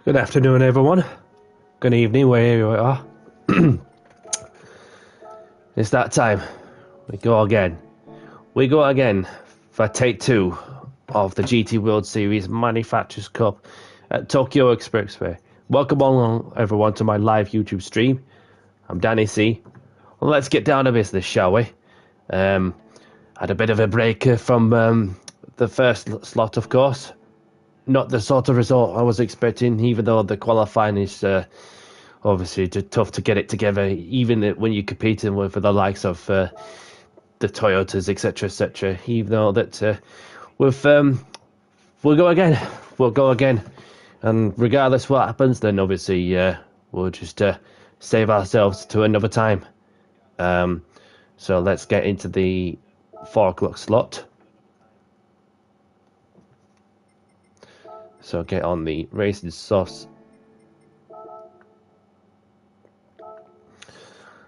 Good afternoon, everyone. Good evening, wherever you are. It's that time. We go again. We go again for take 2 of the GT World Series Manufacturers Cup at Tokyo Expressway. Welcome along, everyone, to my live YouTube stream. I'm Danny C. Well, let's get down to business, shall we? Had a bit of a break from the first slot, of course. Not the sort of result I was expecting, even though the qualifying is obviously tough to get it together, even when you're competing with the likes of the Toyotas, etc., etc. Even though that we'll go again, and regardless what happens, then obviously we'll just save ourselves to another time. So let's get into the 4 o'clock slot. So get on the racing sauce.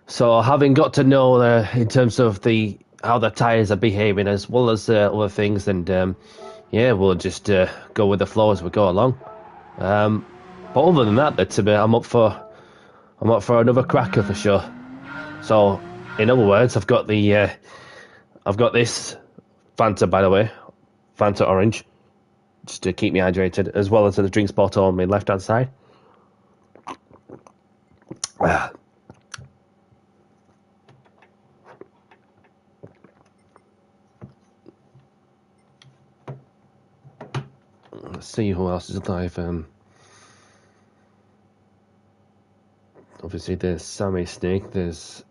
So having got to know in terms of how the tyres are behaving as well as other things, and yeah, we'll just go with the flow as we go along. But other than that, I'm up for another cracker for sure. So in other words, I've got this Fanta, by the way, Fanta Orange, just to keep me hydrated, as well as the drink spot on my left hand side. Let's see who else is alive. Obviously, there's Sammy Snake. There's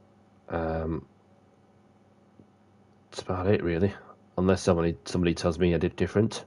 that's about it, really. Unless somebody tells me I did different.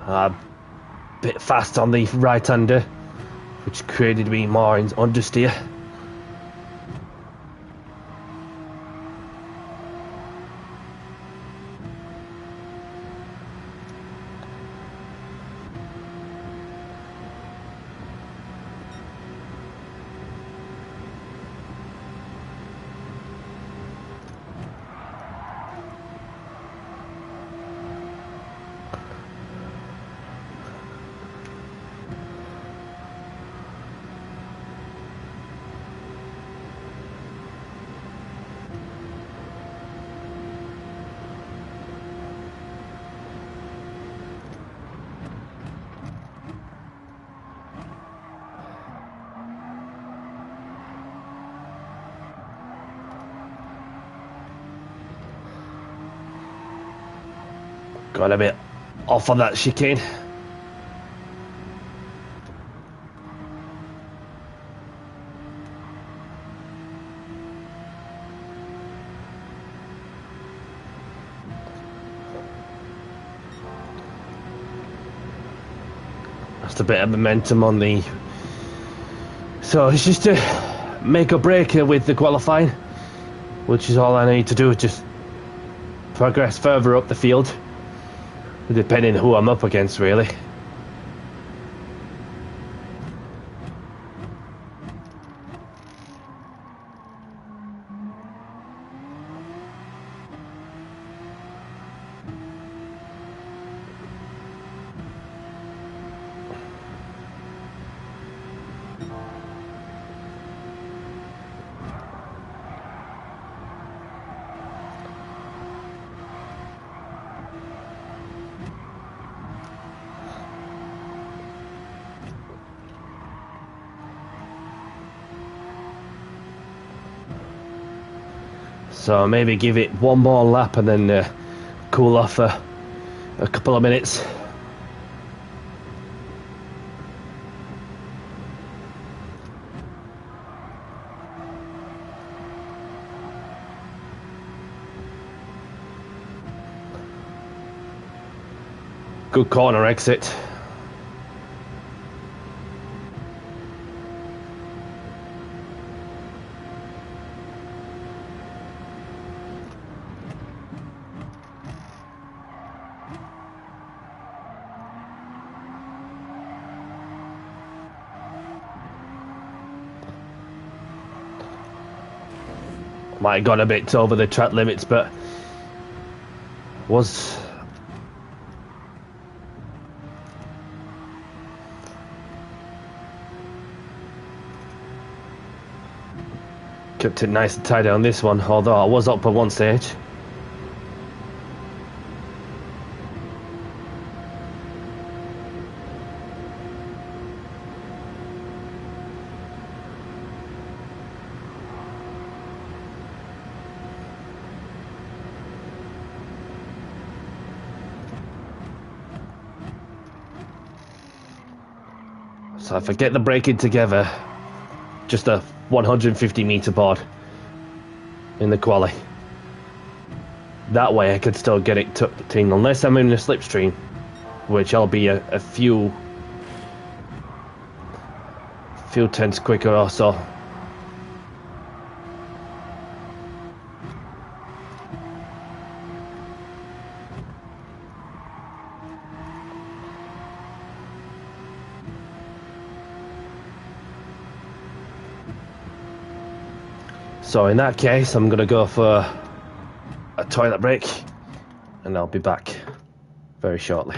A bit fast on the right-hander, which created me more understeer. Got a bit off on that chicane. lost a bit of momentum on the... So it's just to make a break with the qualifying, which is all I need to do, just progress further up the field, depending who I'm up against, really. So maybe give it one more lap and then cool off for a couple of minutes. Good corner exit. Might have gone a bit over the track limits, but was... kept it nice and tidy on this one, although I was up at one stage. So if I get the braking together, just a 150 meter board in the quali. That way I could still get it tucked in, unless I'm in a slipstream, which I'll be a few tenths quicker or so. So in that case, I'm gonna go for a toilet break, and I'll be back very shortly.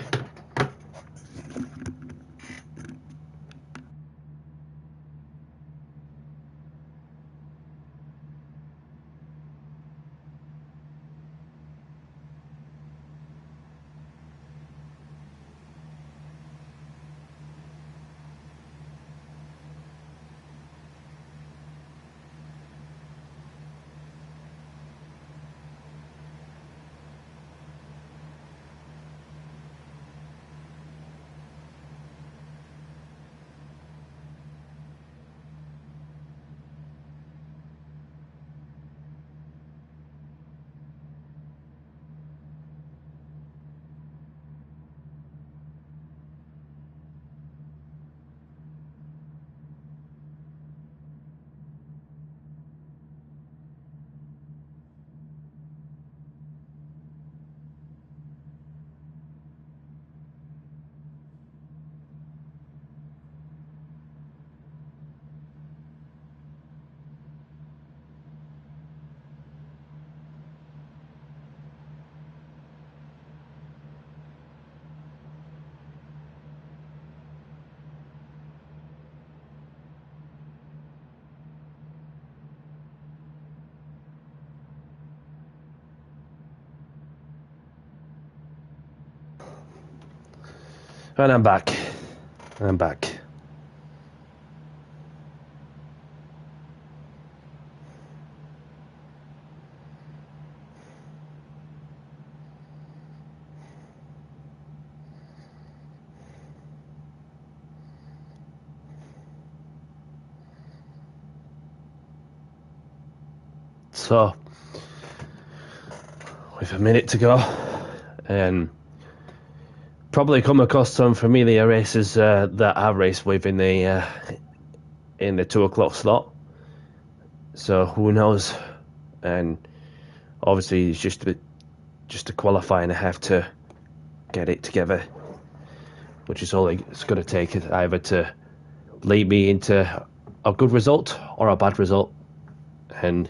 And I'm back. I'm back. So, with a minute to go, and probably come across some familiar races that I raced with in the 2 o'clock slot. So who knows? And obviously it's just a qualify and I have to get it together, which is all it's going to take, either to lead me into a good result or a bad result. And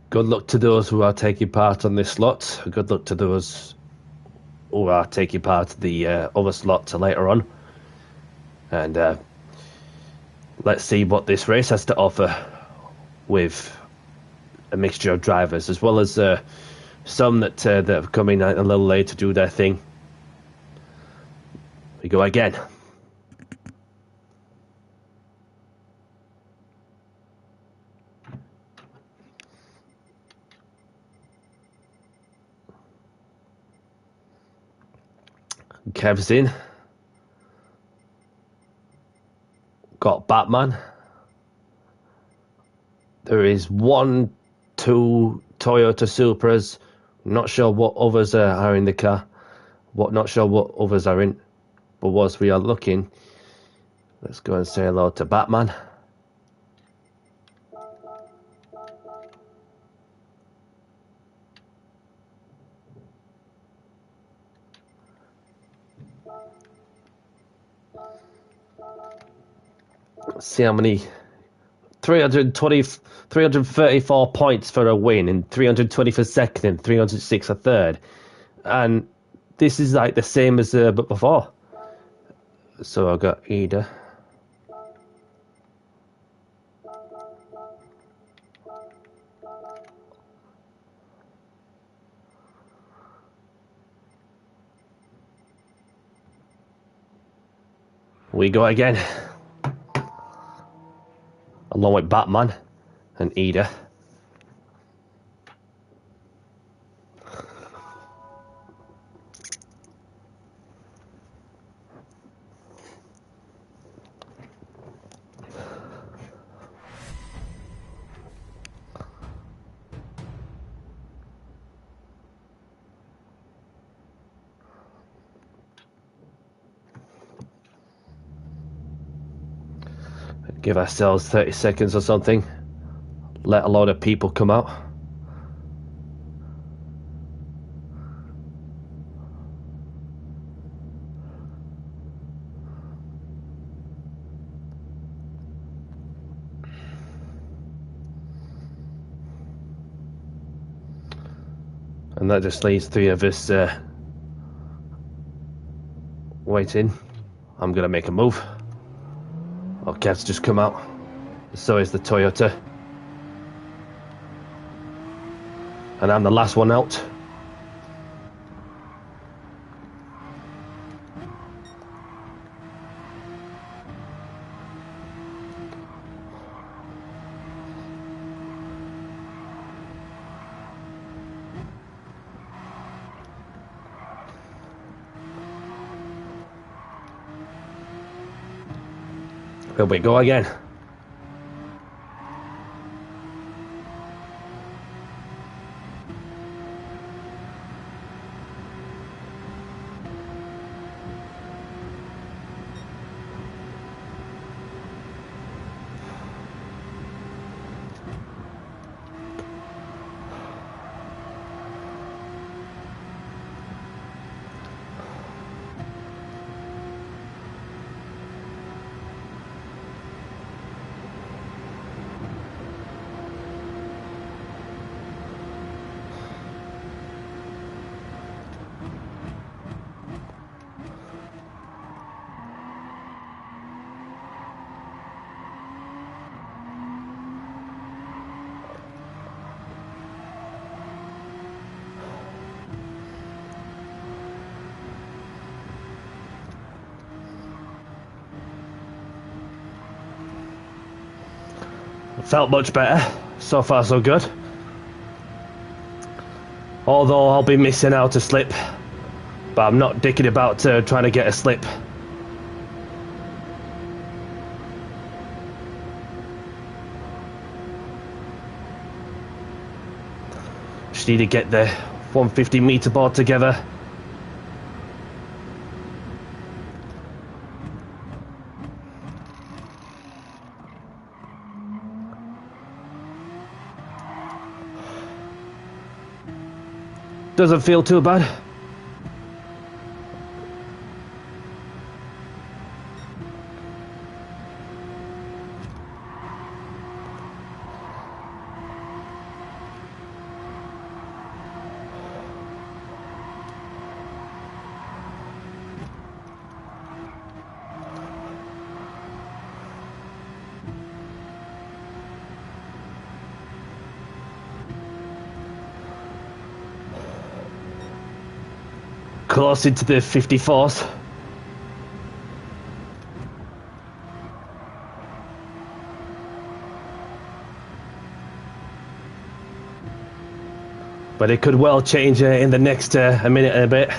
good luck to those who are taking part on this slot. Good luck to those who are taking part in the other slot later on. And let's see what this race has to offer, with a mixture of drivers, as well as some that have come in a little late to do their thing. We go again. Kev's in. Got Batman. There is 1, 2 Toyota Supras. Not sure what others are in the car. Not sure what others are in. But whilst we are looking, let's go and say hello to Batman. Let's see how many. 334 points for a win, and 320 for second, and 306 for third. And this is like the same as before. So I've got Ida. We go again. Along with Batman and Ida. Give ourselves 30 seconds or something. Let a lot of people come out. And that just leaves 3 of us waiting. I'm gonna make a move. Oh, Kev's just come out. So is the Toyota. And I'm the last one out. Here we go again. Felt much better. So far so good. Although I'll be missing out a slip. But I'm not dicking about trying to get a slip. Just need to get the 150 meter board together. Doesn't feel too bad. Close into the 54s. But it could well change in the next a minute and a bit.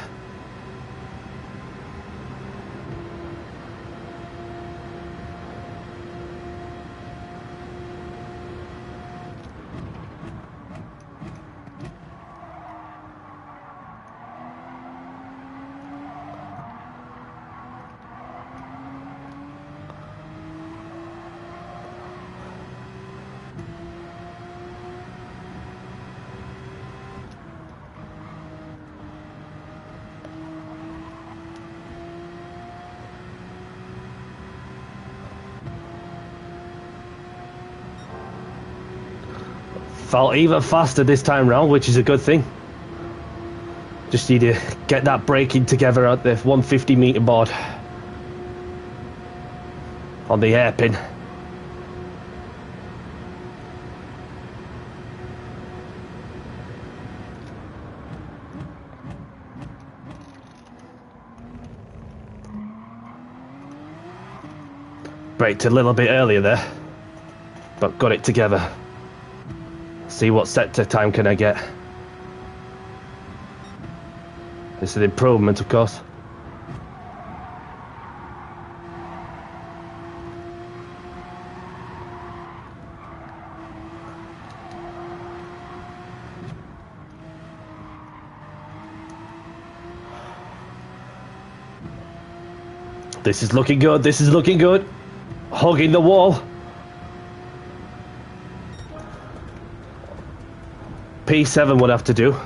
Felt even faster this time round, which is a good thing. Just need to get that braking together at the 150 meter board on the hairpin. Braked a little bit earlier there, but got it together. See what sector time can I get. It's an improvement, of course. This is looking good, this is looking good. Hugging the wall. P7 would have to do.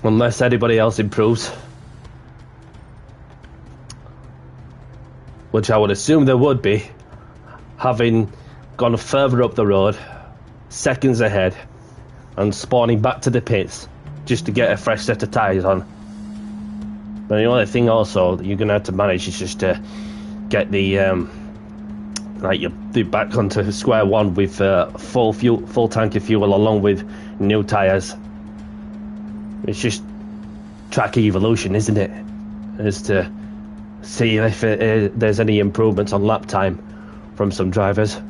Unless anybody else improves. Which I would assume there would be. Having gone further up the road, seconds ahead, and spawning back to the pits just to get a fresh set of tyres on. But the other thing also that you're going to have to manage is just to get the back onto square one with full tank of fuel along with new tyres. It's just track evolution, isn't it? As to see if there's any improvements on lap time from some drivers.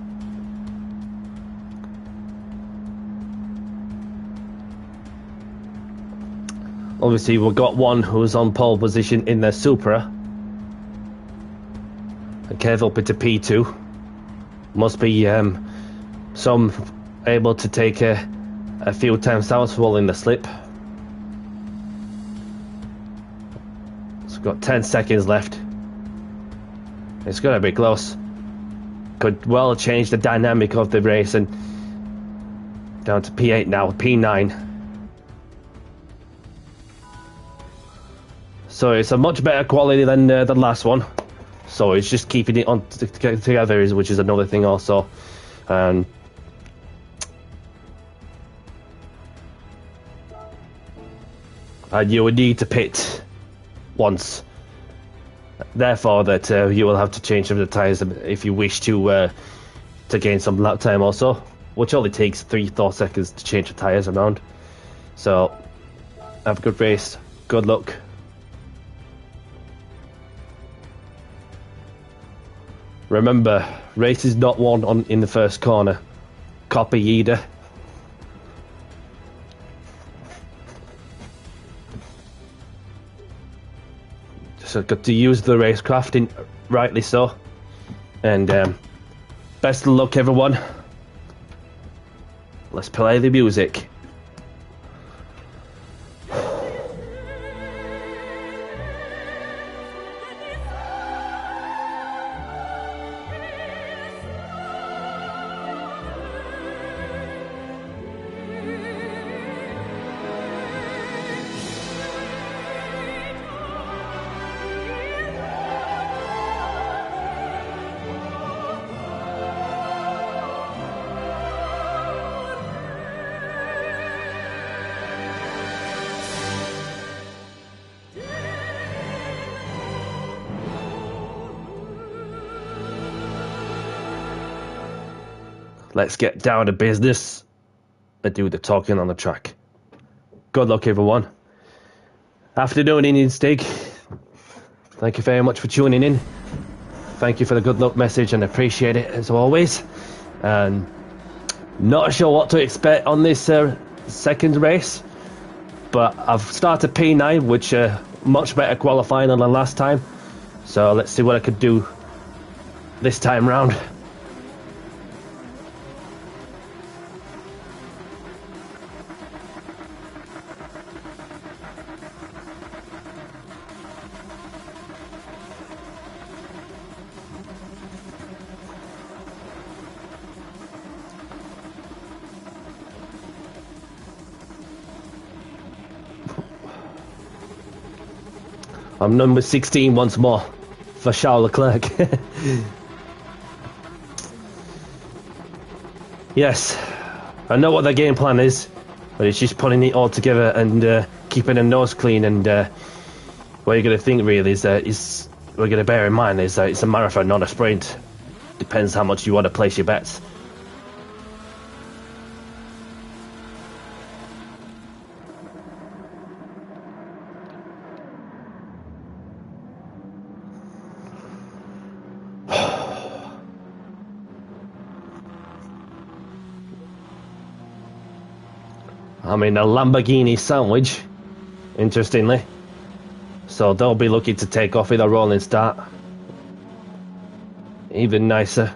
Obviously, we've got one who's on pole position in their Supra. And Kev up into P2. Must be some able to take a few times out while in the slip. So we've got 10 seconds left. It's going to be close. Could well change the dynamic of the race. And down to P8 now, P9. So it's a much better quality than the last one. So it's just keeping it on together, which is another thing also. And you would need to pit once. Therefore, that you will have to change some of the tyres if you wish to gain some lap time also, which only takes 3-4 seconds to change the tyres around. So have a good race. Good luck. Remember, race is not won in the first corner. Copy either. So got to use the racecraft, rightly so. And best of luck, everyone. Let's play the music. Let's get down to business and do the talking on the track. Good luck, everyone. Afternoon, Indian Steak. Thank you very much for tuning in. Thank you for the good luck message and appreciate it as always. And not sure what to expect on this second race, but I've started P9, which much better qualifying than the last time. So let's see what I could do this time round. I'm number 16 once more for Charles Leclerc. Yes, I know what their game plan is, but it's just putting it all together and keeping a nose clean. And what you're going to think really is that we're going to bear in mind is that it's a marathon, not a sprint. Depends how much you want to place your bets. I'm in a Lamborghini sandwich, interestingly. So they'll be looking to take off with a rolling start. Even nicer.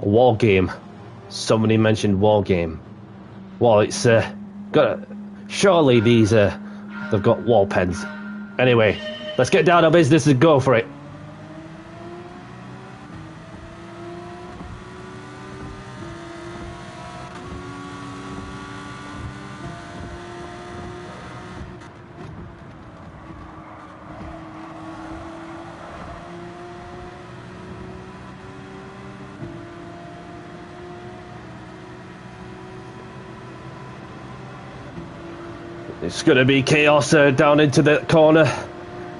A war game. Somebody mentioned war game. Well, it's surely these they've got wall pens. Anyway, let's get down to business and go for it. It's going to be chaos down into the corner.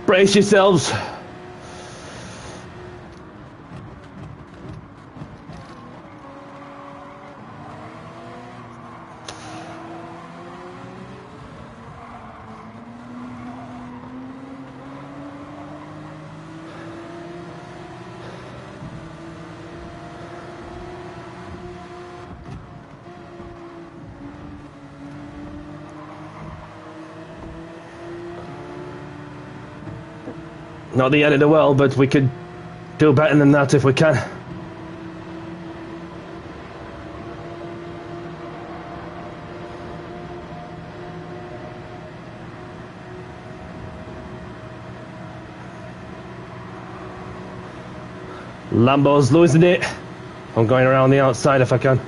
Brace yourselves. Not the end of the world, but we could do better than that if we can. Lambo's losing it. I'm going around the outside if I can.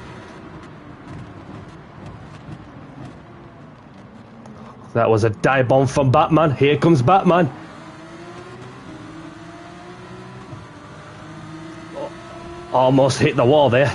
That was a dive bomb from Batman. Here comes Batman. Almost hit the wall there.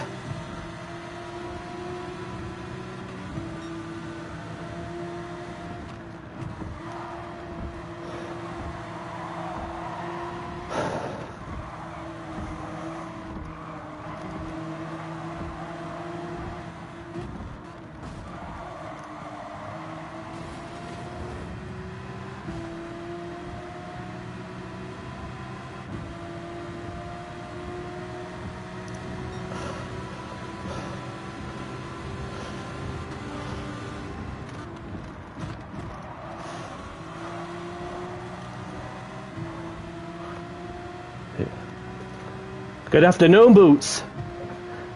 Good afternoon, Boots.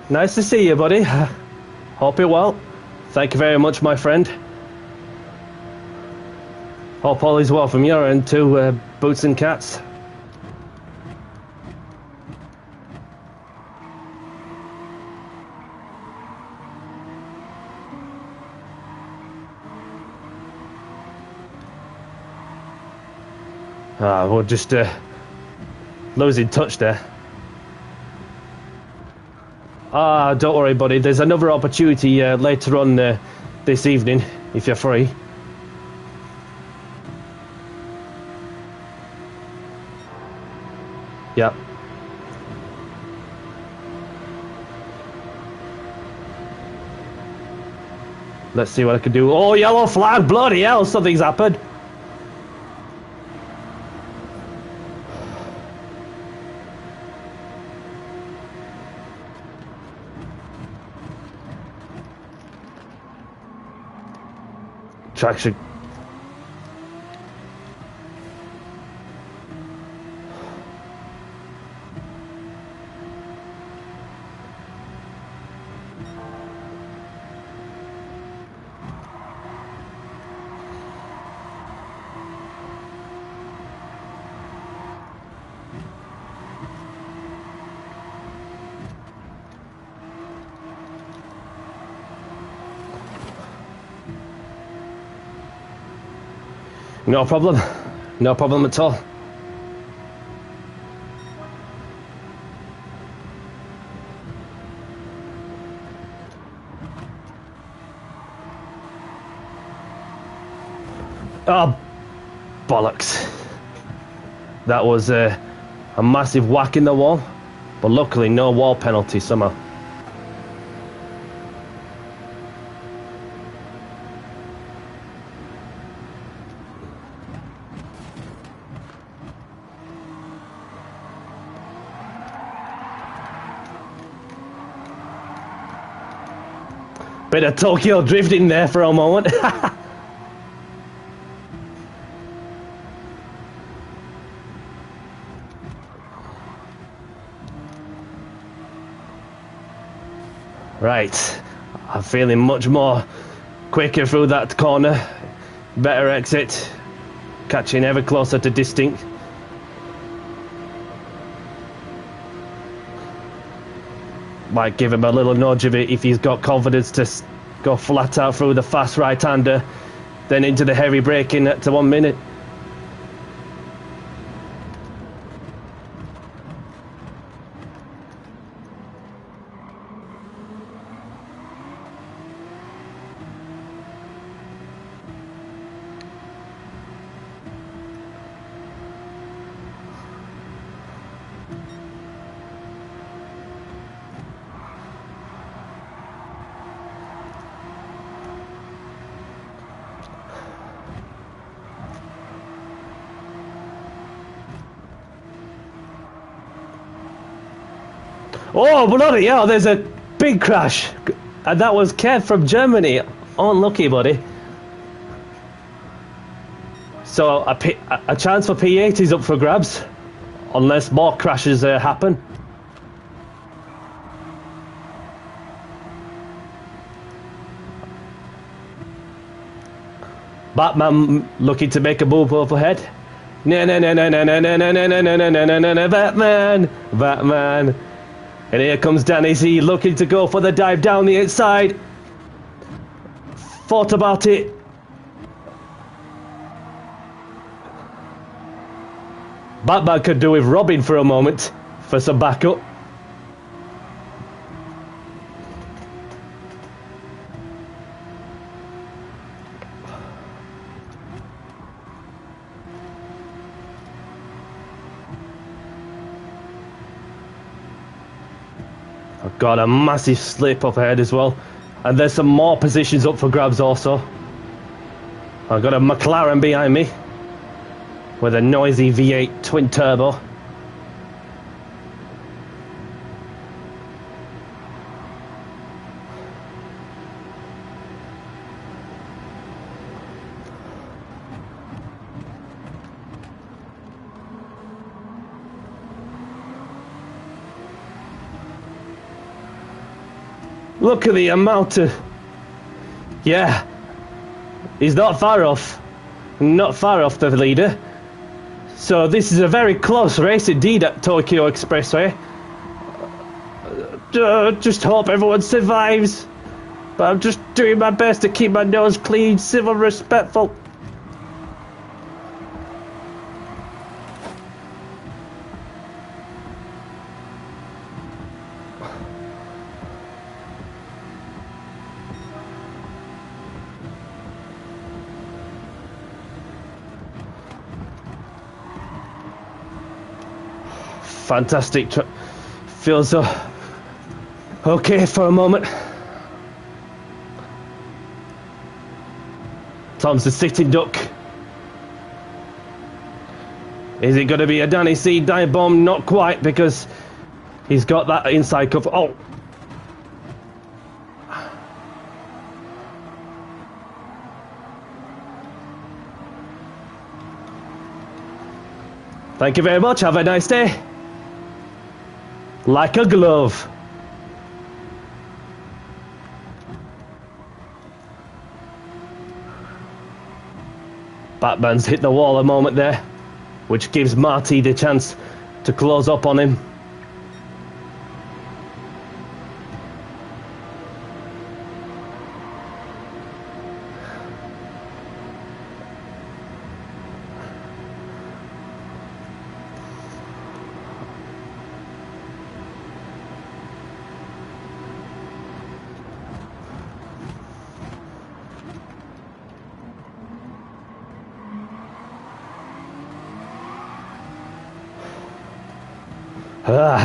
Nice to see you, buddy. Hope you're well. Thank you very much, my friend. Hope all is well from your end too, Boots and Cats. We're just losing touch there. Don't worry, buddy. There's another opportunity later on this evening, if you're free. Yep. Let's see what I can do. Oh, yellow flag! Bloody hell, something's happened. Traction. No problem. No problem at all. Oh, bollocks. That was a massive whack in the wall, but luckily no wall penalty somehow. Bit of Tokyo drifting there for a moment. Right, I'm feeling much more quicker through that corner. Better exit, catching ever closer to distinct. Might give him a little nudge of it if he's got confidence to go flat out through the fast right-hander, then into the heavy braking at 1 minute. Oh, bloody hell, there's a big crash. And that was Kev from Germany. Unlucky, buddy. So a chance for P8 is up for grabs. Unless more crashes happen. Batman looking to make a move overhead. No, no, no, no, no, no, no, no, no, no, no, no, no, no, no, Batman! Batman! And here comes Danny Z looking to go for the dive down the outside. Thought about it. Batman could do with Robin for a moment for some backup. I've got a massive slip up ahead as well. And there's some more positions up for grabs also. I've got a McLaren behind me with a noisy V8 twin turbo. Look at the amount of... Yeah. He's not far off. Not far off the leader. So this is a very close race indeed at Tokyo Expressway. Just hope everyone survives. But I'm just doing my best to keep my nose clean, civil, respectful. Fantastic. Feels so okay for a moment. Tom's the sitting duck. Is it going to be a Danny C dive bomb? Not quite, because he's got that inside cover. Oh. Thank you very much. Have a nice day. Like a glove. Batman's hit the wall a moment there, which gives Marty the chance to close up on him.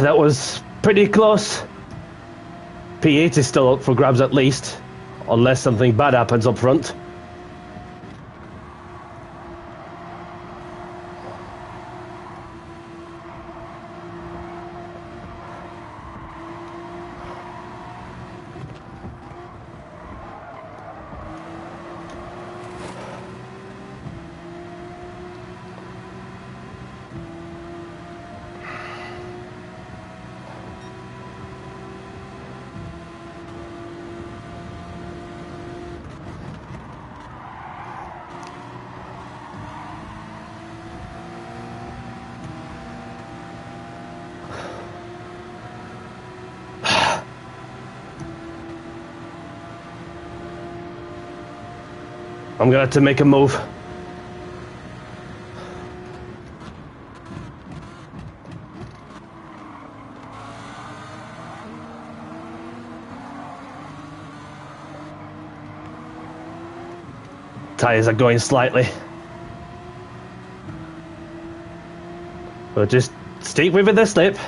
That was pretty close. P8 is still up for grabs at least, unless something bad happens up front. I'm gonna have to make a move. Tires are going slightly. We'll just stick with the slip.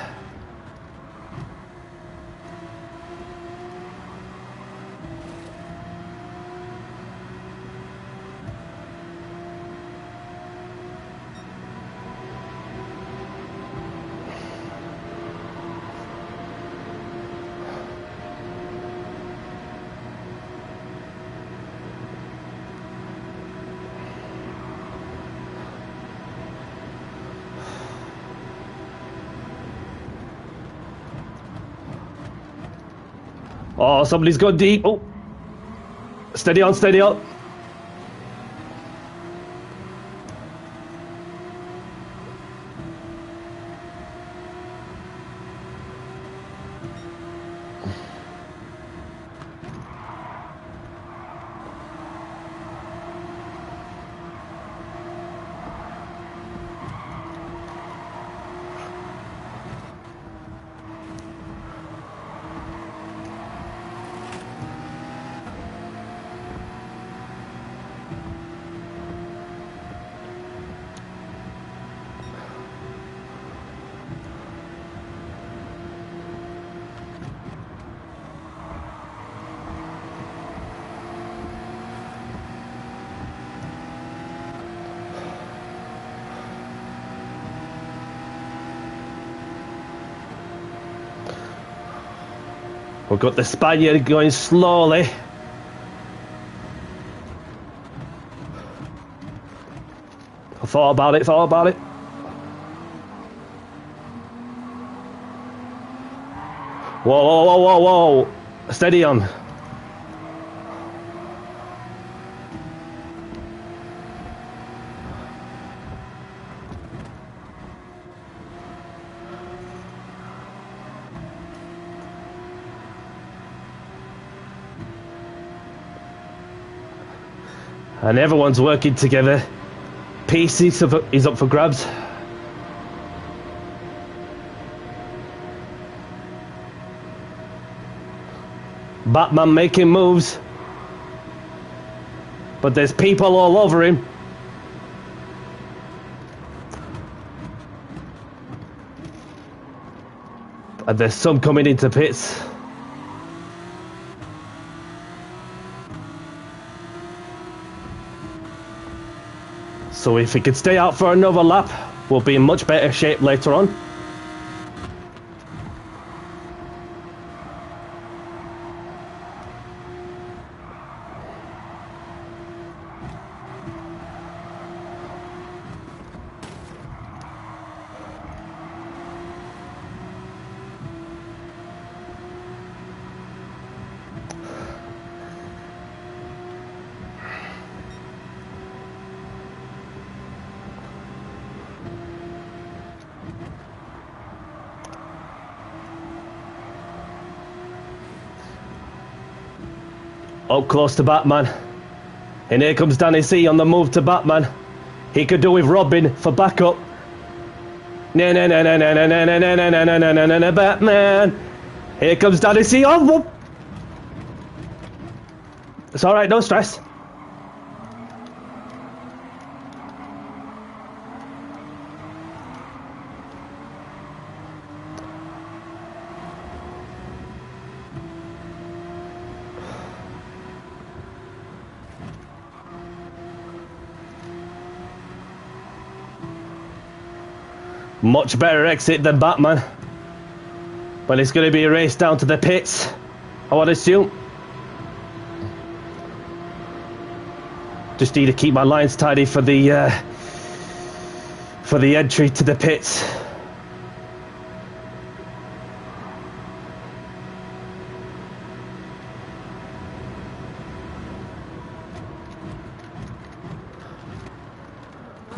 Oh, somebody's gone deep. Oh, steady on, steady on. We've got the Spaniard going slowly. I thought about it. Whoa, whoa, whoa, whoa, whoa. Steady on. And everyone's working together. Peace is up for grabs. Batman making moves. But there's people all over him. And there's some coming into pits. So if he could stay out for another lap, we'll be in much better shape later on. Up close to Batman. And here comes Danny C on the move to Batman. He could do with Robin for backup. Na na na na na na na na na na na na na na Batman. Here comes Danny C. Oh, whoop. It's alright, no stress. Much better exit than Batman. But it's going to be a race down to the pits, I would assume. Just need to keep my lines tidy for the entry to the pits.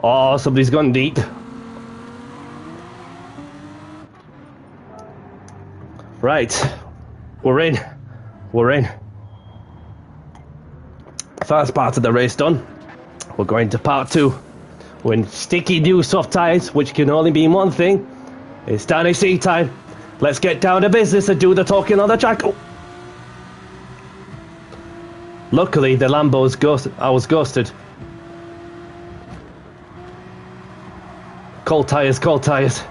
Oh, somebody's gone deep. Right, we're in. First part of the race done. We're going to part two. We're in sticky new soft tyres, which can only mean one thing. It's Danny C time. Let's get down to business and do the talking on the track. Oh. Luckily, the Lambo's I was ghosted. Cold tyres, cold tyres.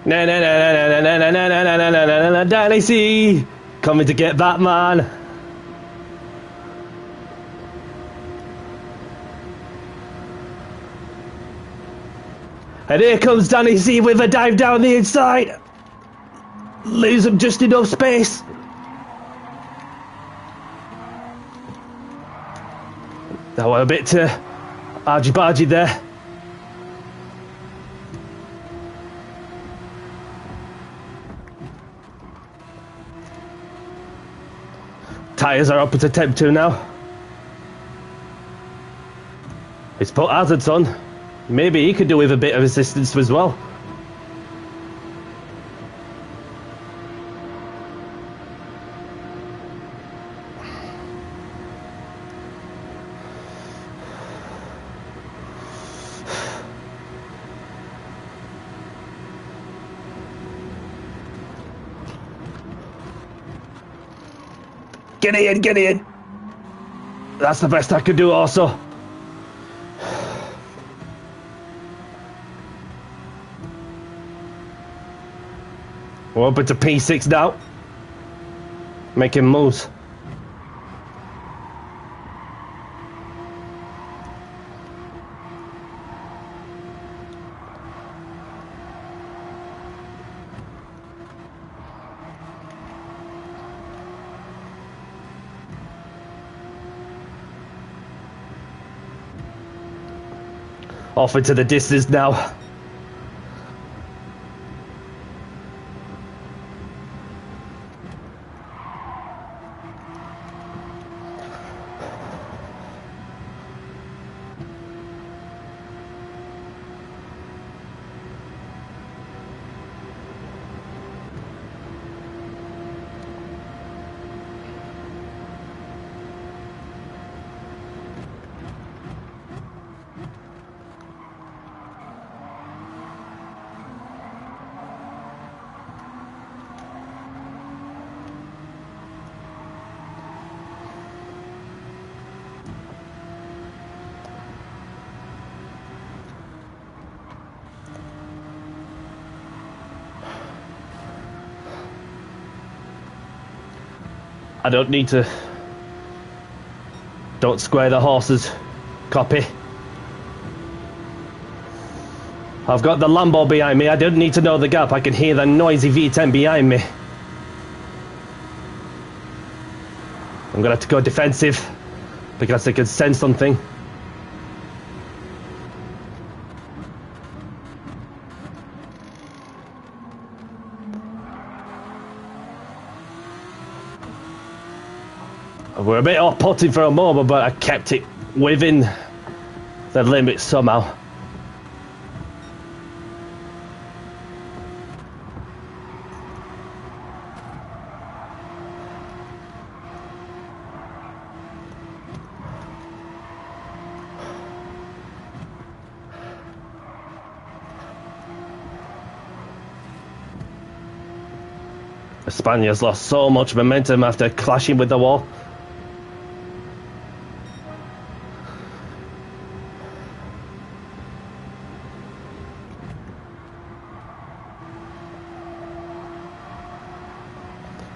Na na na na na na na na na na na na na. Danny C coming to get Batman. And here comes Danny C with a dive down the inside. Leaves him just enough space. That was a bit argy-bargy there. Tyres are up at temp 2 now. He's put hazards on. Maybe he could do with a bit of assistance as well. Get in, get in. That's the best I could do also. We're up into P6 now. Making moves. Off into the distance now. I don't need to... Don't square the horses. Copy. I've got the Lambo behind me. I don't need to know the gap. I can hear the noisy V10 behind me. I'm gonna have to go defensive because I can sense something. We're a bit off-putting for a moment, but I kept it within the limit somehow. The Spaniards lost so much momentum after clashing with the wall.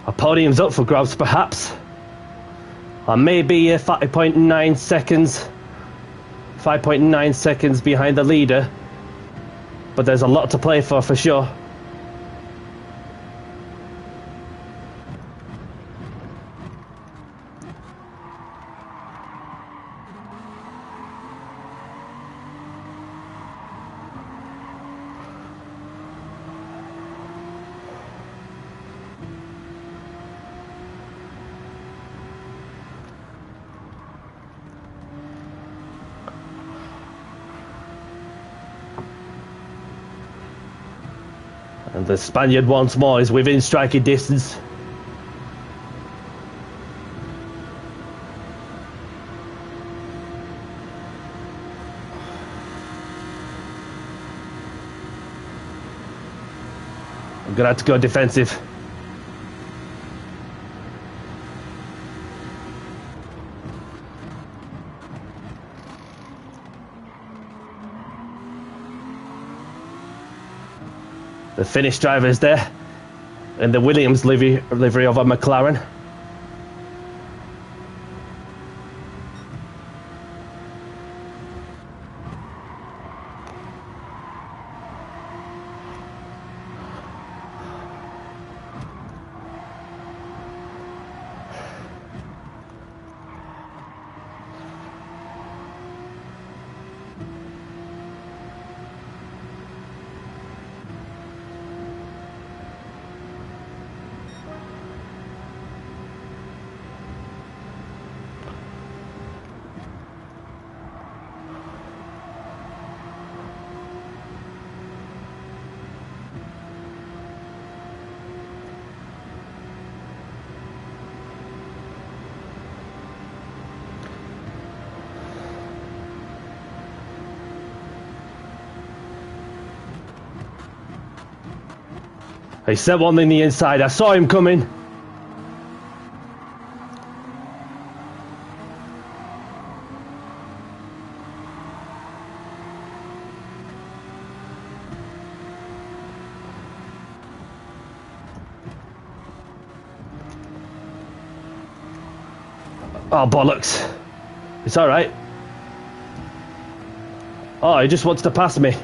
A podium's up for grabs, perhaps. I may be 5.9 seconds. 5.9 seconds behind the leader. But there's a lot to play for sure. And the Spaniard once more is within striking distance. I'm gonna have to go defensive. The Finnish driver is there, and the Williams livery of a McLaren. He set one in the inside. I saw him coming. Oh, bollocks. It's alright. Oh, he just wants to pass me.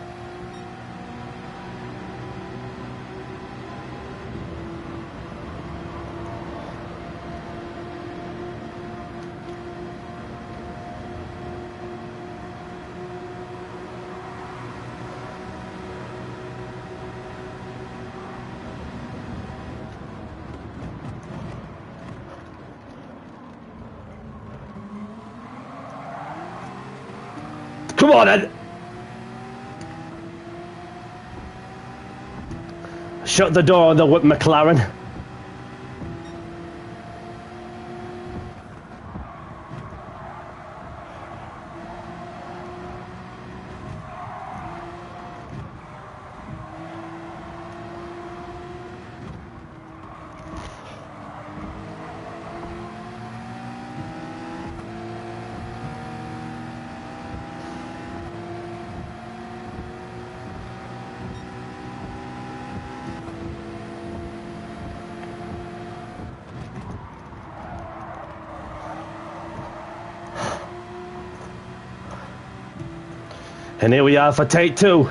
Come on, then. Shut the door on the McLaren. And here we are for take two.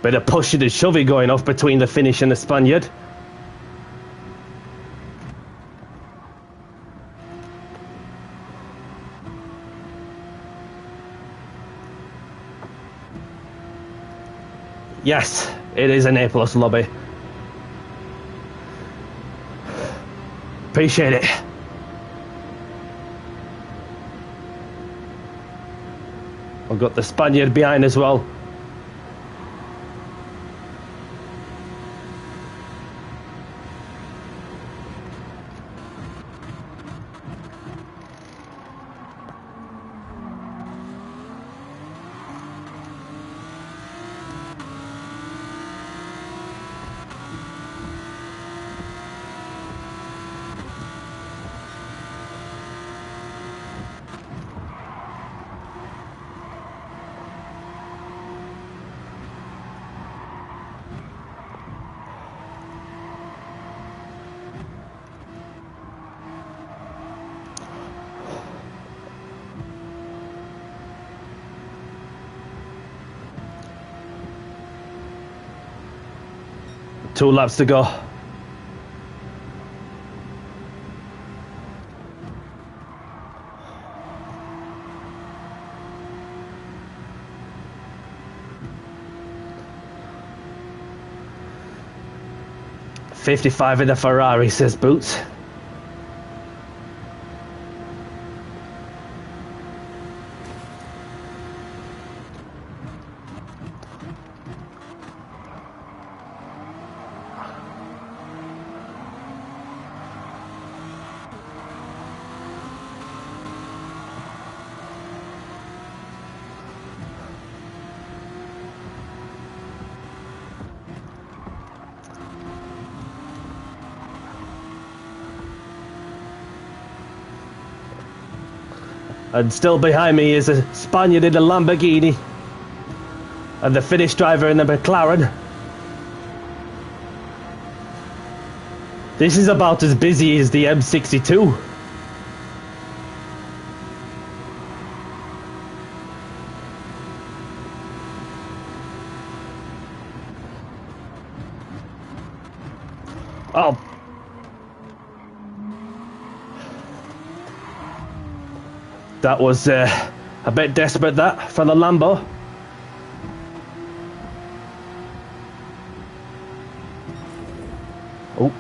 Bit of pushing and shoving going off between the Finnish and the Spaniard. Yes, it is an A+ lobby. Appreciate it. I've got the Spaniard behind as well. Two laps to go. "55 in the Ferrari," says Boots. And still behind me is a Spaniard in the Lamborghini and the Finnish driver in the McLaren. This is about as busy as the M62. Oh. That was a bit desperate, that, for the Lambo. Oh.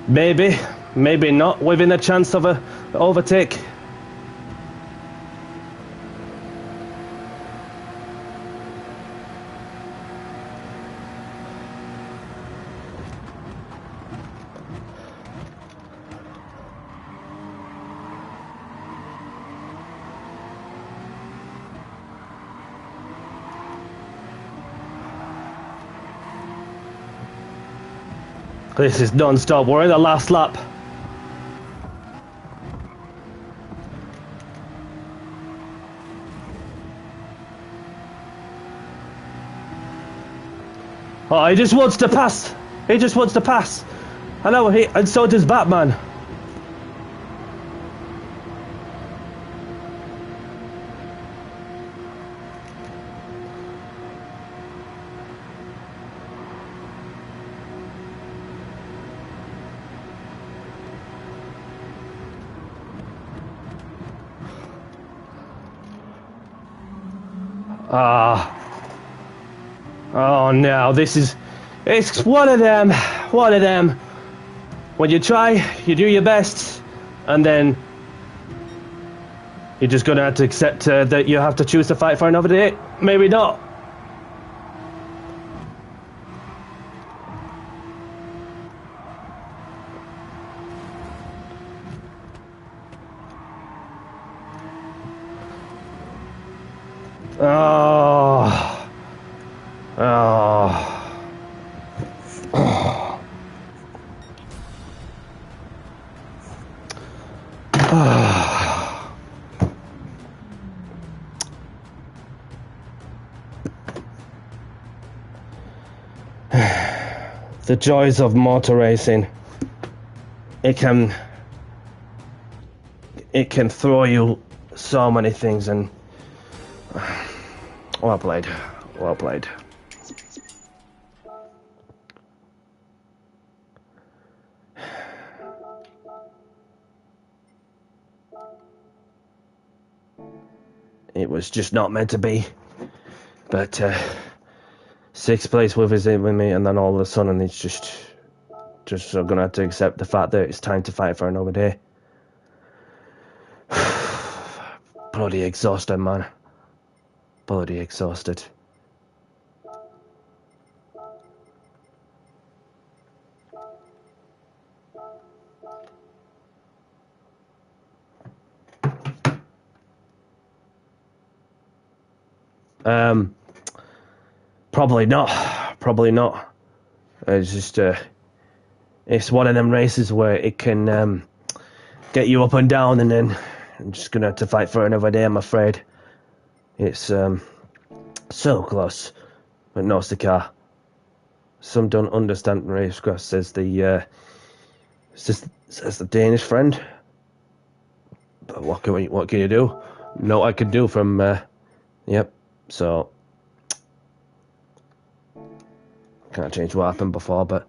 Maybe, maybe not within a chance of a overtake. This is non-stop. We're in the last lap. Oh, he just wants to pass. He just wants to pass. I know, and so does Batman. Oh no, it's one of them, When you try, you do your best, and then you're just gonna have to accept that you have to choose to fight for another day. Maybe not. The joys of motor racing. It can throw you so many things, and well played. It was just not meant to be, but sixth place with me, and then all of a sudden it's just gonna have to accept the fact that it's time to fight for another day. Bloody exhausted, man. Bloody exhausted. Probably not. It's just it's one of them races where it can get you up and down, and then I'm just gonna have to fight for another day, I'm afraid. It's so close, but no car. Some don't understand racecraft, says the Danish friend. But what can you do? No, I could do from yep. So can't change what happened before, but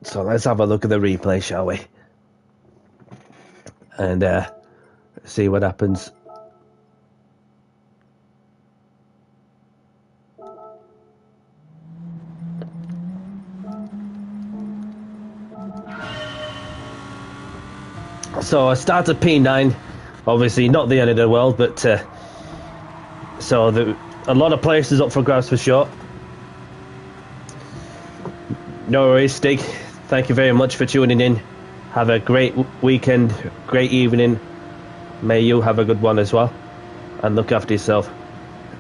so let's have a look at the replay, shall we? And see what happens. So I started P9, obviously not the end of the world, but so a lot of places up for grabs for sure. No worries, Stig. Thank you very much for tuning in. Have a great weekend, great evening. May you have a good one as well, and look after yourself.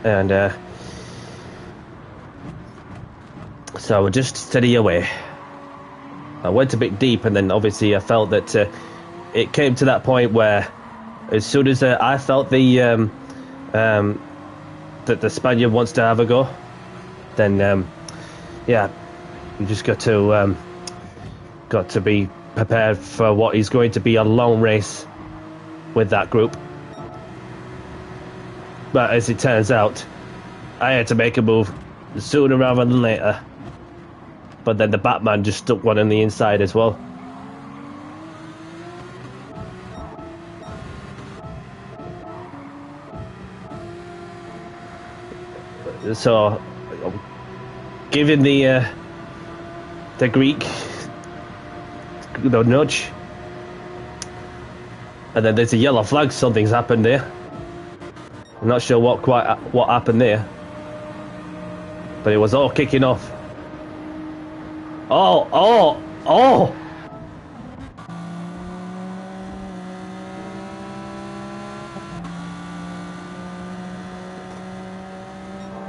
And so just steady away. I went a bit deep, and then obviously I felt that it came to that point where, as soon as I felt that the Spaniard wants to have a go, then yeah, you just got to be prepared for what is going to be a long race with that group. But as it turns out, I had to make a move sooner rather than later. But then the Batman just stuck one on the inside as well. So, giving the Greek the nudge, and then there's a yellow flag. Something's happened there. I'm not sure what happened there, but it was all kicking off. Oh!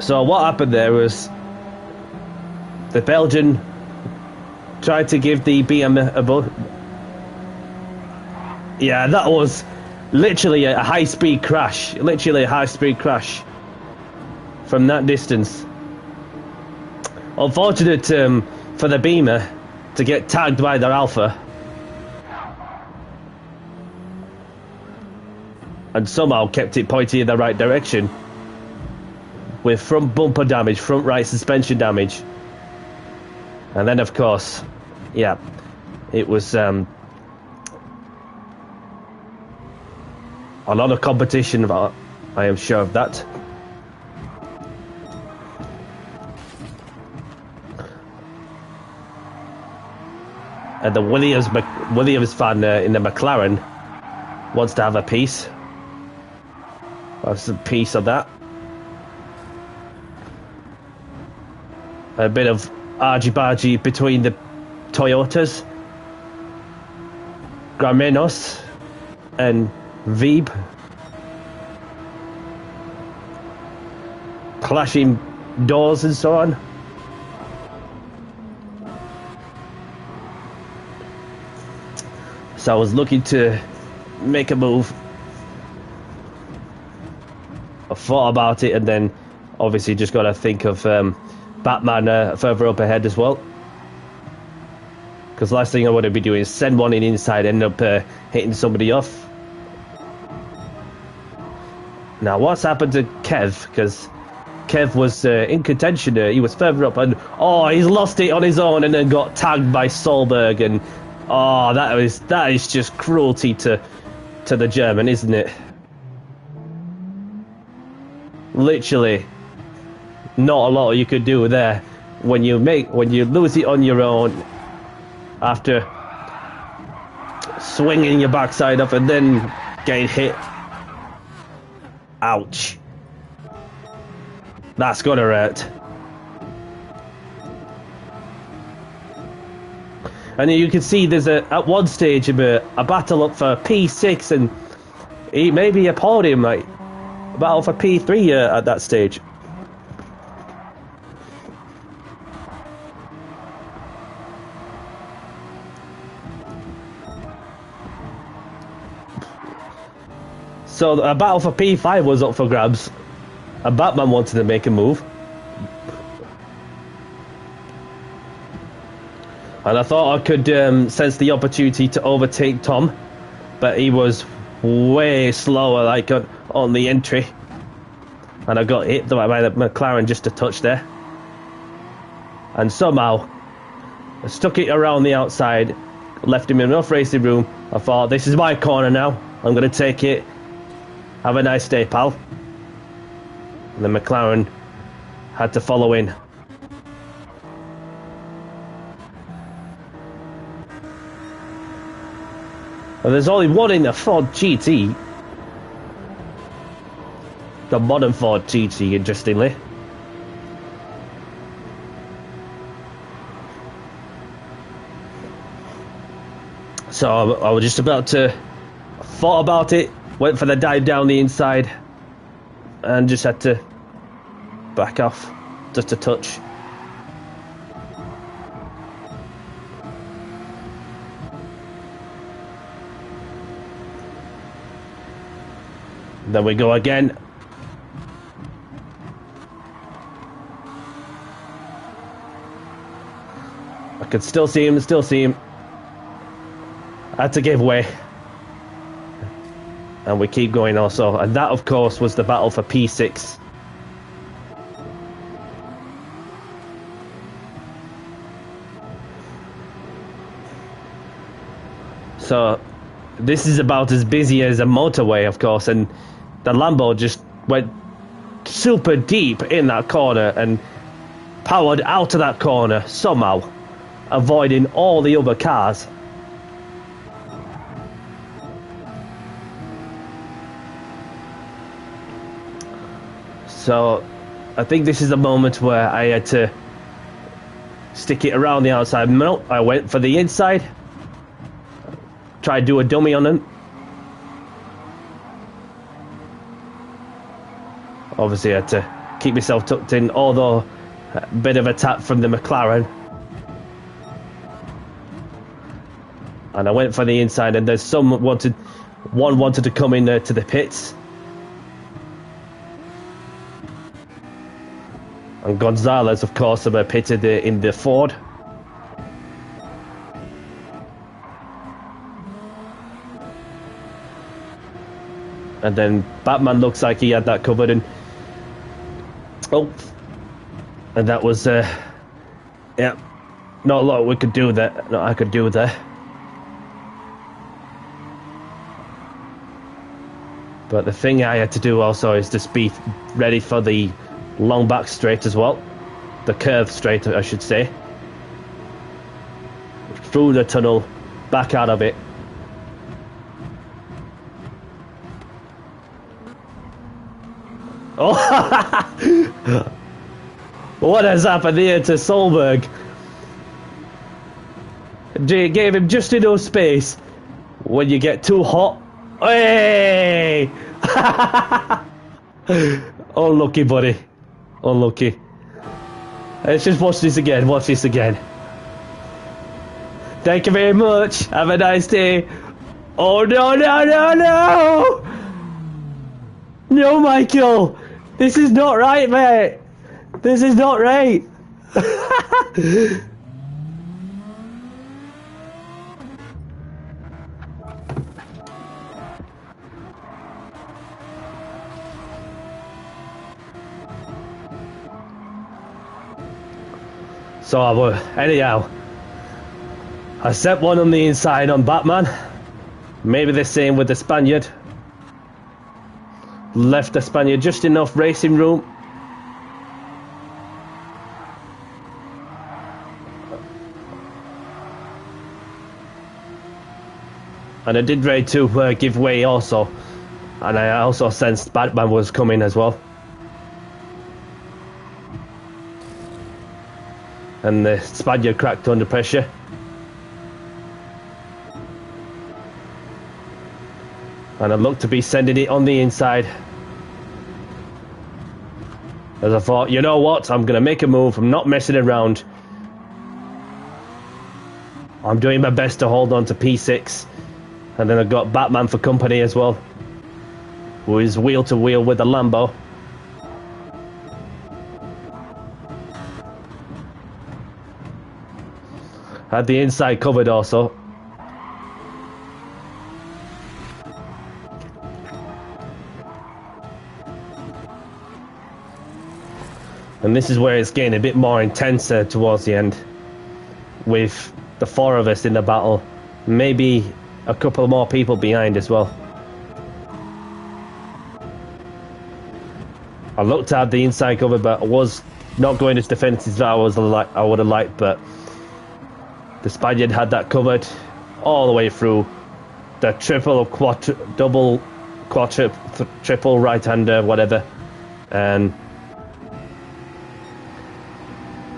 So what happened there was the Belgian tried to give the BM a boost. Yeah, that was literally a high-speed crash. Literally a high-speed crash from that distance. Unfortunate for the Beamer to get tagged by their Alpha. And somehow kept it pointing in the right direction. With front bumper damage, front right suspension damage. And then of course, yeah, it was a lot of competition, I am sure of that. And the Williams fan in the McLaren wants to have a piece. That's a piece of that. A bit of argy-bargy between the Toyotas. Gramenos and Veeb. Clashing doors and so on. So I was looking to make a move. I thought about it and then obviously just got to think of Batman further up ahead as well. Because last thing I want to be doing is send one in inside, end up hitting somebody off. Now what's happened to Kev? Because Kev was in contention. He was further up and he's lost it on his own and then got tagged by Solberg, and that is just cruelty to the German, isn't it? Literally not a lot you could do there when you lose it on your own after swinging your backside up and then getting hit. Ouch. That's gonna hurt. And you can see there's at one stage a battle up for P6 and maybe a podium, like battle for P3 at that stage. So a battle for P5 was up for grabs. And Batman wanted to make a move. And I thought I could sense the opportunity to overtake Tom. But he was way slower, like on the entry. And I got hit by the McLaren just a touch there. And somehow, I stuck it around the outside. Left him enough racing room. I thought, this is my corner now. I'm going to take it. Have a nice day, pal. And the McLaren had to follow in. And there's only one in the Ford GT. The modern Ford GT, interestingly. So I was just about to... thought about it. Went for the dive down the inside and just had to back off just a touch. Then we go again. I could still see him, I had to give way. And we keep going also. And that, of course, was the battle for P6. So, this is about as busy as a motorway, of course. And the Lambo just went super deep in that corner and powered out of that corner somehow, avoiding all the other cars. So I think this is the moment where I had to stick it around the outside. No, I went for the inside, tried to do a dummy on him. Obviously I had to keep myself tucked in, although a bit of a tap from the McLaren. And I went for the inside, and there's one wanted to come in to the pits. And Gonzalez, of course, were pitted in the Ford. And then Batman looks like he had that covered, and and that was yeah, not a lot we could do there. No, I could do there. But the thing I had to do also is just be ready for the long back straight as well. The curve straight, I should say. Through the tunnel, back out of it. Oh! What has happened here to Solberg? Gave him just enough space. When you get too hot, hey! Unlucky, buddy. Unlucky. Let's just watch this again. Watch this again. Thank you very much. Have a nice day. Oh, no, no, no, no! No, Michael! This is not right, mate! This is not right! So, anyhow, I set one on the inside on Batman. Maybe the same with the Spaniard. Left the Spaniard just enough racing room. And I did ready to give way also. And I also sensed Batman was coming as well. And the Spaniard cracked under pressure. And I looked to be sending it on the inside. As I thought, you know what, I'm going to make a move, I'm not messing around. I'm doing my best to hold on to P6. And then I've got Batman for company as well, who is wheel to wheel with the Lambo. Had the inside covered also. And this is where it's getting a bit more intense towards the end, with the four of us in the battle, maybe a couple more people behind as well. I looked to have the inside cover, but I was not going as defensive as I would have liked, but the Spaniard had that covered all the way through. The triple, double, triple right-hander, whatever. And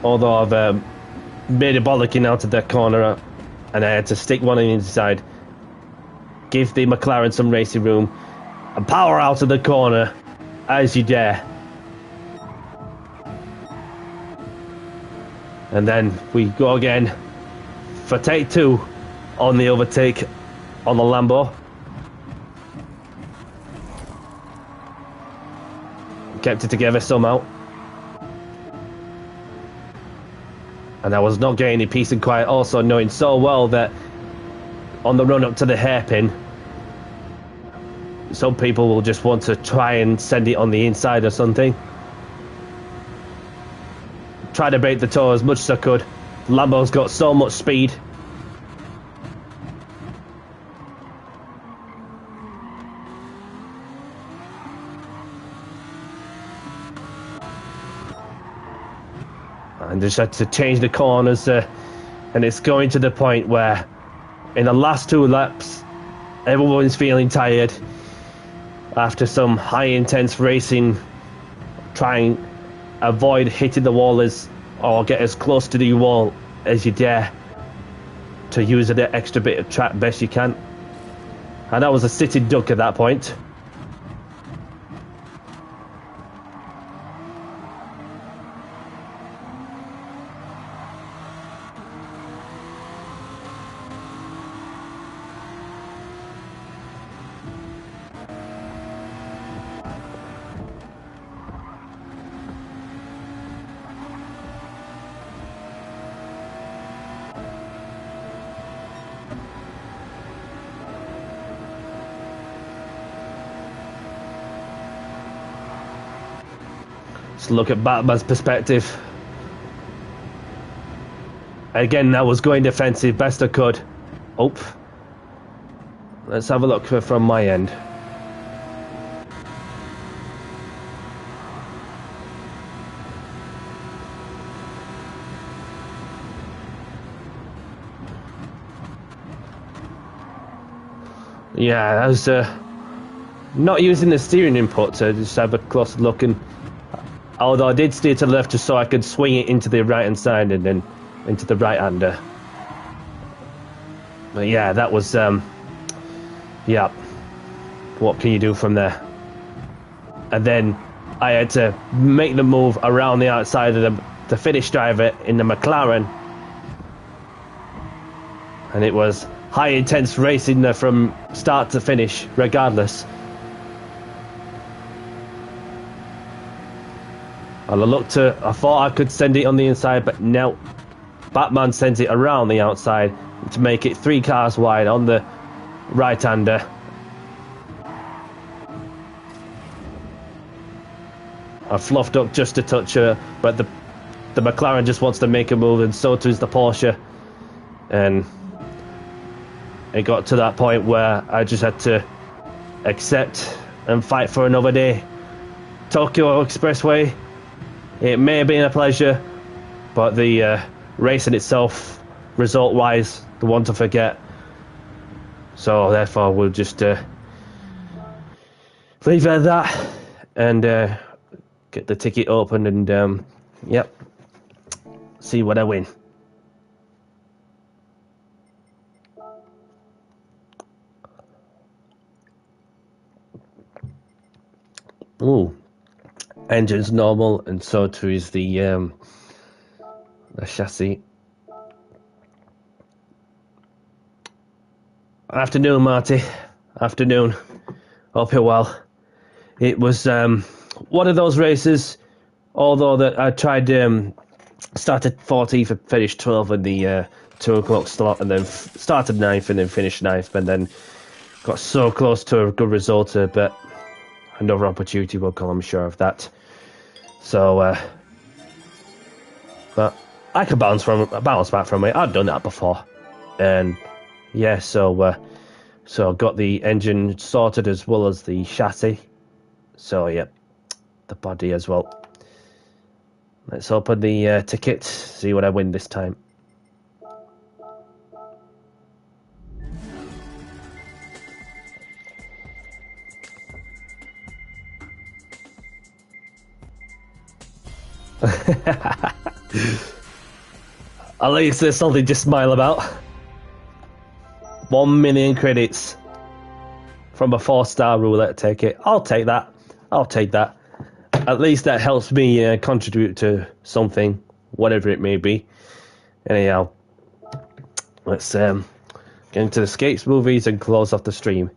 although I've made a bollocking out of that corner, and I had to stick one on the inside, give the McLaren some racing room, and power out of the corner as you dare. And then we go again for take two on the overtake on the Lambo. Kept it together somehow. And I was not getting any peace and quiet, also knowing so well that on the run up to the hairpin, some people will just want to try and send it on the inside or something. Try to break the toe as much as I could. Lambo's got so much speed. and just had to change the corners, and it's going to the point where in the last 2 laps everyone's feeling tired after some high intense racing, trying to avoid hitting the wall or get as close to the wall as you dare to use an extra bit of track best you can. And I was a sitting duck at that point. Let's look at Batman's perspective. Again, I was going defensive best I could. Oh, let's have a look from my end. Yeah, I was not using the steering input to just have a close look, and although I did steer to the left just so I could swing it into the right hand side and then into the right hander. But yeah, that was yeah, what can you do from there? And then I had to make the move around the outside of the finish driver in the McLaren, and it was high intense racing there from start to finish regardless. And I thought I could send it on the inside, but no, Batman sends it around the outside to make it 3 cars wide on the right-hander. I fluffed up just a touch, but the McLaren just wants to make a move, and so does the Porsche. And it got to that point where I just had to accept and fight for another day. Tokyo Expressway, it may have been a pleasure, but the racing itself, result-wise, the one to forget. So therefore, we'll just leave it at that and get the ticket open and yep, see what I win. Ooh, engine's normal, and so too is the chassis. Afternoon, Marty. Afternoon. Hope you're well. It was one of those races, although that I tried started 14th and finished 12th in the 2 o'clock slot, and then started 9th and then finished 9th, and then got so close to a good result, but another opportunity will come, I'm sure of that. So, but I could bounce back from it. I've done that before, and yeah, so got the engine sorted as well as the chassis. So yeah, the body as well. Let's open the ticket, see what I win this time. At least there's something to smile about. 1 million credits from a 4-star roulette ticket. I'll take that. I'll take that. At least that helps me contribute to something, whatever it may be. Anyhow, let's get into the Skates movies and close off the stream.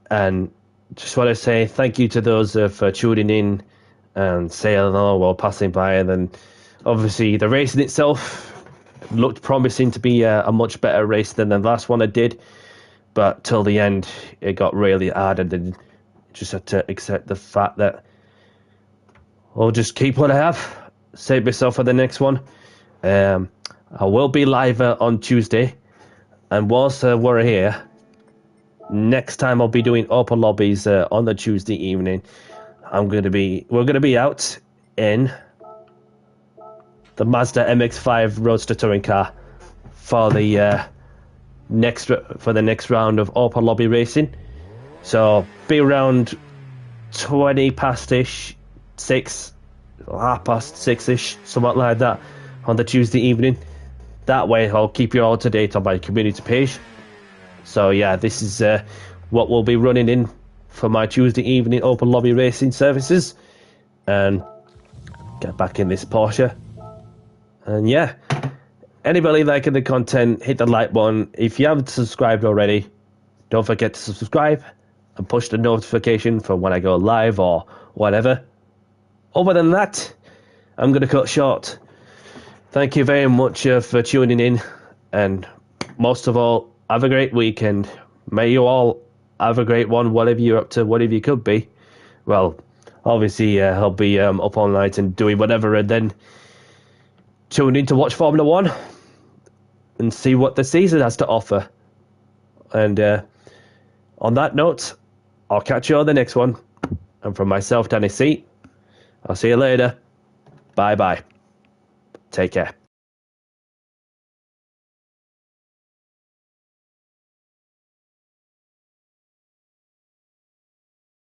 And just want to say thank you to those for tuning in and saying hello while passing by. And then obviously the racing itself looked promising to be a much better race than the last one I did, but till the end it got really hard, and then just had to accept the fact that I'll just keep what I have, save myself for the next one. I will be live on Tuesday, and whilst we're here, next time I'll be doing open lobbies on the Tuesday evening. We're gonna be out in the Mazda MX-5 Roadster touring car for the next round of Open Lobby racing. So be around 20 past-ish, 6, or half past 6-ish, something like that, on the Tuesday evening. That way I'll keep you all up to date on my community page. So yeah, this is what we'll be running in for my Tuesday evening Open Lobby racing services. And get back in this Porsche. And yeah, anybody liking the content, hit the like button. If you haven't subscribed already, don't forget to subscribe and push the notification for when I go live or whatever. Other than that, I'm going to cut short. Thank you very much for tuning in, and most of all, have a great weekend. May you all have a great one, whatever you're up to, whatever you could be. Well, obviously, I'll be up all night and doing whatever, and then tune in to watch Formula 1 and see what the season has to offer. And on that note, I'll catch you on the next one. And from myself, Danny C, I'll see you later. Bye-bye. Take care.